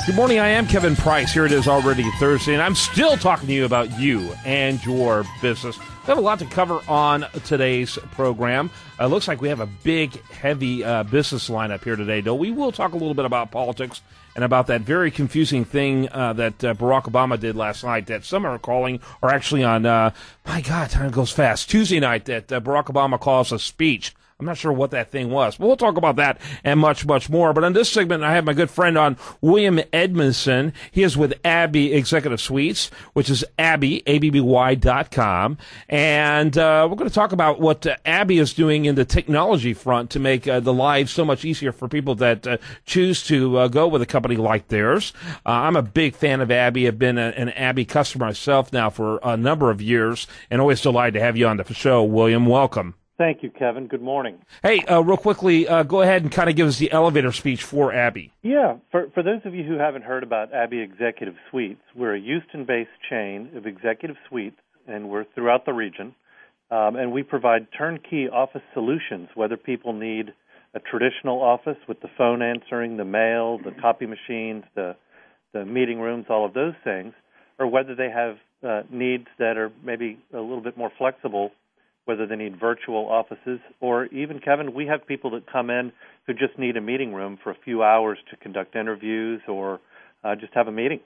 Good morning, I am Kevin Price. Here it is already Thursday, and I'm still talking to you about you and your business. We have a lot to cover on today's program. Looks like we have a big, heavy business lineup here today, though. We will talk a little bit about politics and about that very confusing thing that Barack Obama did last night that some are calling, or actually on, my God, time goes fast, Tuesday night, that Barack Obama calls a speech. I'm not sure what that thing was, but we'll talk about that and much, much more. But on this segment, I have my good friend on, William Edmundson. He is with Abbey Executive Suites, which is Abbey, ABBY.com. And we're going to talk about what Abbey is doing in the technology front to make the lives so much easier for people that choose to go with a company like theirs. I'm a big fan of Abbey. I've been an Abbey customer myself now for a number of years, and always delighted to have you on the show, William. Welcome. Thank you, Kevin. Good morning. Hey, real quickly, go ahead and kind of give us the elevator speech for Abbey. Yeah, for those of you who haven't heard about Abbey Executive Suites, we're a Houston-based chain of executive suites, and we're throughout the region. And we provide turnkey office solutions, whether people need a traditional office with the phone answering, the mail, the copy machines, the meeting rooms, all of those things, or whether they have needs that are maybe a little bit more flexible, whether they need virtual offices, or even, Kevin, we have people that come in who just need a meeting room for a few hours to conduct interviews or just have a meeting.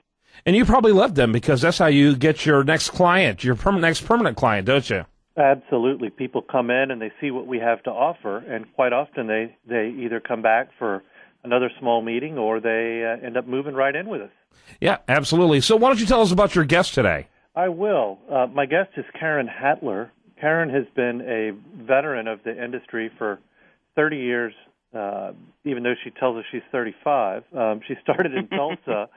And you probably love them because that's how you get your next client, your next permanent client, don't you? Absolutely. People come in and they see what we have to offer, and quite often they either come back for another small meeting or they end up moving right in with us. Yeah, absolutely. So why don't you tell us about your guest today? I will. My guest is Karen Hatler. Karen has been a veteran of the industry for 30 years, even though she tells us she's 35. She started in Tulsa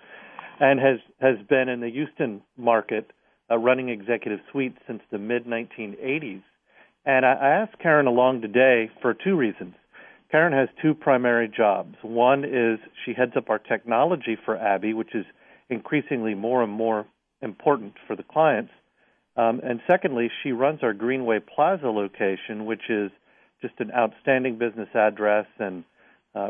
and has been in the Houston market running executive suites since the mid-1980s. And I asked Karen along today for two reasons. Karen has two primary jobs. One is she heads up our technology for Abbey, which is increasingly more and more important for the clients. And secondly, she runs our Greenway Plaza location, which is just an outstanding business address and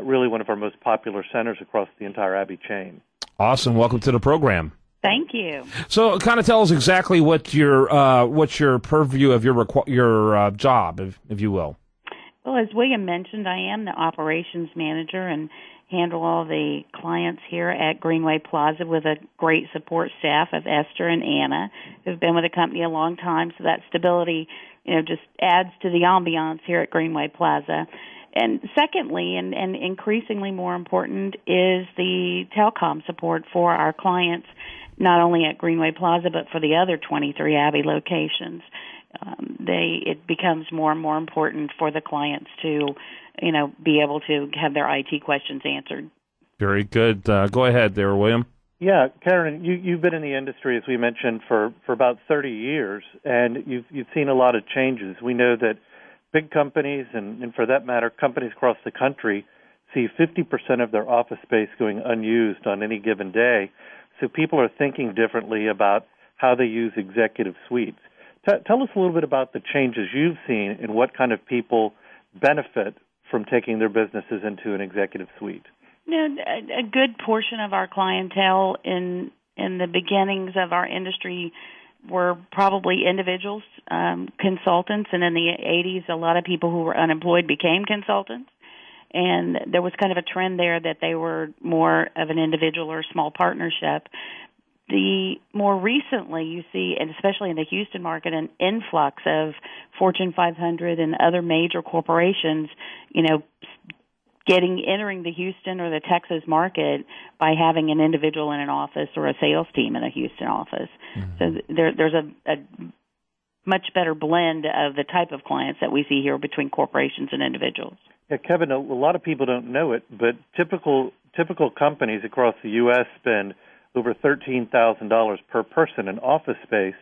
really one of our most popular centers across the entire Abbey chain. Awesome. Welcome to the program. Thank you. So kind of tell us exactly what your purview of your job, if you will. Well, as William mentioned, I am the operations manager and handle all the clients here at Greenway Plaza with a great support staff of Esther and Anna, who've been with the company a long time. So that stability, just adds to the ambiance here at Greenway Plaza. And secondly, and increasingly more important, is the telecom support for our clients, not only at Greenway Plaza, but for the other 23 Abbey locations. It becomes more and more important for the clients to be able to have their IT questions answered. Very good. Go ahead there, William. Yeah, Karen, you've been in the industry, as we mentioned, for about 30 years, and you've seen a lot of changes. We know that big companies, and for that matter, companies across the country, see 50% of their office space going unused on any given day. So people are thinking differently about how they use executive suites. Tell us a little bit about the changes you've seen and what kind of people benefit from taking their businesses into an executive suite. A good portion of our clientele in the beginnings of our industry were probably individuals, consultants, and in the 80s, a lot of people who were unemployed became consultants. And there was kind of a trend there that they were more of an individual or small partnership. The more recently, you see, and especially in the Houston market, an influx of Fortune 500 and other major corporations, entering the Houston or the Texas market by having an individual in an office or a sales team in a Houston office. Mm-hmm. So there's a much better blend of the type of clients that we see here between corporations and individuals. Yeah, Kevin, a lot of people don't know it, but typical companies across the U.S. spend over $13,000 per person in office space.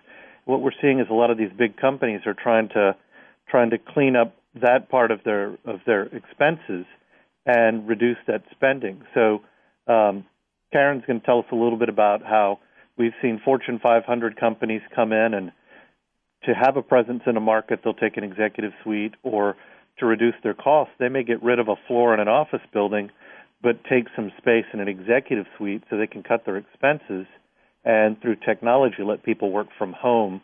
What we're seeing is a lot of these big companies are trying to clean up that part of their expenses and reduce that spending. So Karen's going to tell us a little bit about how we've seen Fortune 500 companies come in, and to have a presence in a market, they'll take an executive suite, or to reduce their costs, they may get rid of a floor in an office building, but take some space in an executive suite so they can cut their expenses, and through technology let people work from home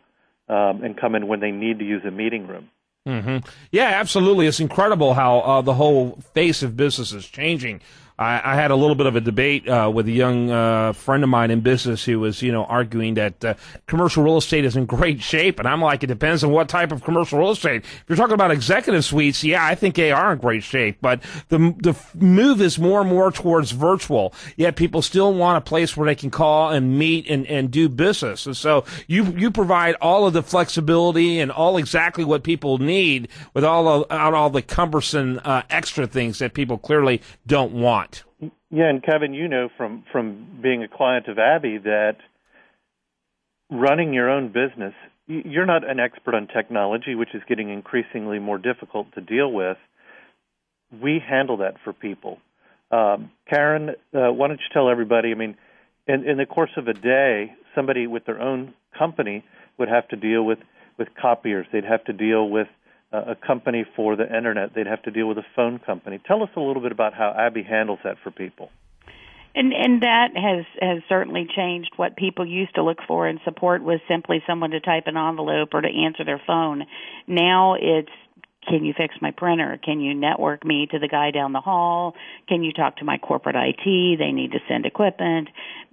and come in when they need to use a meeting room. Mm-hmm. Yeah, absolutely. It's incredible how the whole face of business is changing. I had a little bit of a debate with a young friend of mine in business who was, arguing that commercial real estate is in great shape. And I'm like, it depends on what type of commercial real estate. If you're talking about executive suites, yeah, I think they are in great shape. But the move is more and more towards virtual. Yet people still want a place where they can call and meet and do business. And so you provide all of the flexibility and all exactly what people need without all the cumbersome extra things that people clearly don't want. Yeah, and Kevin, from being a client of Abby that running your own business, you're not an expert on technology, which is getting increasingly more difficult to deal with. We handle that for people. Karen, why don't you tell everybody, in the course of a day, somebody with their own company would have to deal with copiers. They'd have to deal with a company for the internet. They'd have to deal with a phone company. Tell us a little bit about how Abby handles that for people. And that has certainly changed. What people used to look for in support was simply someone to type an envelope or to answer their phone. Now it's, can you fix my printer? Can you network me to the guy down the hall? Can you talk to my corporate IT? They need to send equipment.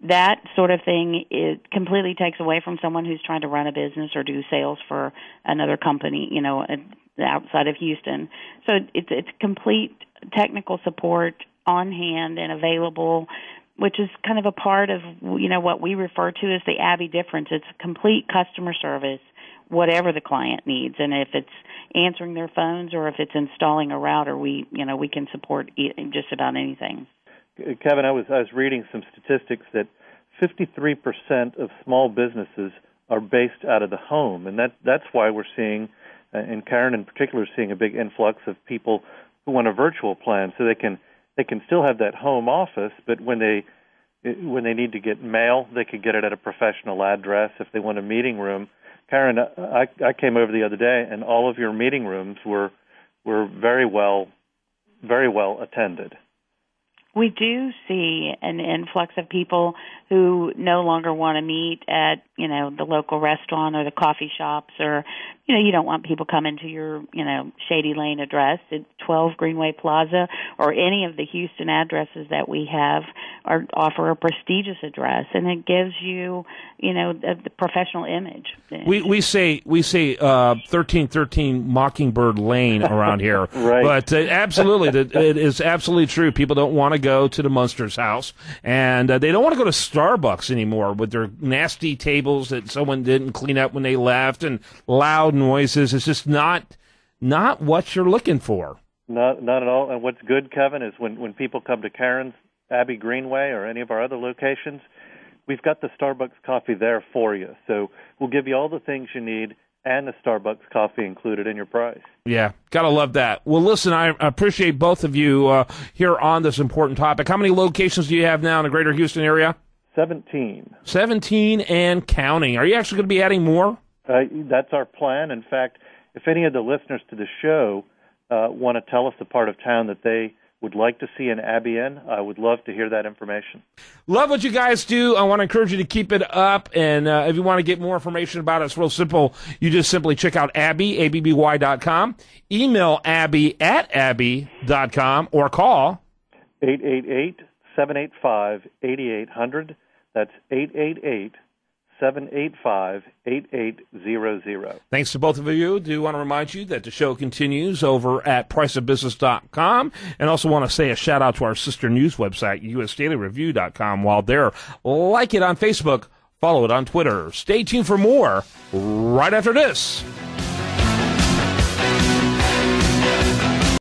That sort of thing, it completely takes away from someone who's trying to run a business or do sales for another company, outside of Houston. So it's complete technical support on hand and available, which is kind of a part of, what we refer to as the Abby difference. It's complete customer service, whatever the client needs. And if it's answering their phones or if it's installing a router, we can support just about anything. Kevin, I was reading some statistics that 53% of small businesses are based out of the home, and that's why we're seeing, and Karen in particular, is seeing a big influx of people who want a virtual plan, so they can still have that home office, but when they need to get mail, they could get it at a professional address. If they want a meeting room, Karen, I came over the other day, and all of your meeting rooms were very well attended. We do see an influx of people who no longer want to meet at, the local restaurant or the coffee shops, or, you don't want people coming to your, Shady Lane address at 12 Greenway Plaza, or any of the Houston addresses that we have offer a prestigious address, and it gives you, the professional image. We say 1313 Mockingbird Lane around here, right? But absolutely, it is absolutely true. People don't want to go to the Munster's house, and they don't want to go to Starbucks anymore with their nasty tables that someone didn't clean up when they left and loud noises. It's just not what you're looking for. Not at all. And what's good, Kevin, is when people come to Karen's Abbey Greenway or any of our other locations, we've got the Starbucks coffee there for you. So we'll give you all the things you need and the Starbucks coffee included in your price. Yeah, gotta love that. Well, listen, I appreciate both of you here on this important topic. How many locations do you have now in the greater Houston area? 17. 17 and counting. Are you actually going to be adding more? That's our plan. In fact, if any of the listeners to the show want to tell us the part of town that they would like to see an Abby in, I would love to hear that information. Love what you guys do. I want to encourage you to keep it up. And if you want to get more information about it, it's real simple. You just simply check out Abby, ABBY.com, email Abby@Abby.com, or call 888-785-8800. That's 888-785-8800. Thanks to both of you. Do want to remind you that the show continues over at priceofbusiness.com, and also want to say a shout out to our sister news website, usdailyreview.com. While there, like it on Facebook, follow it on Twitter. Stay tuned for more right after this.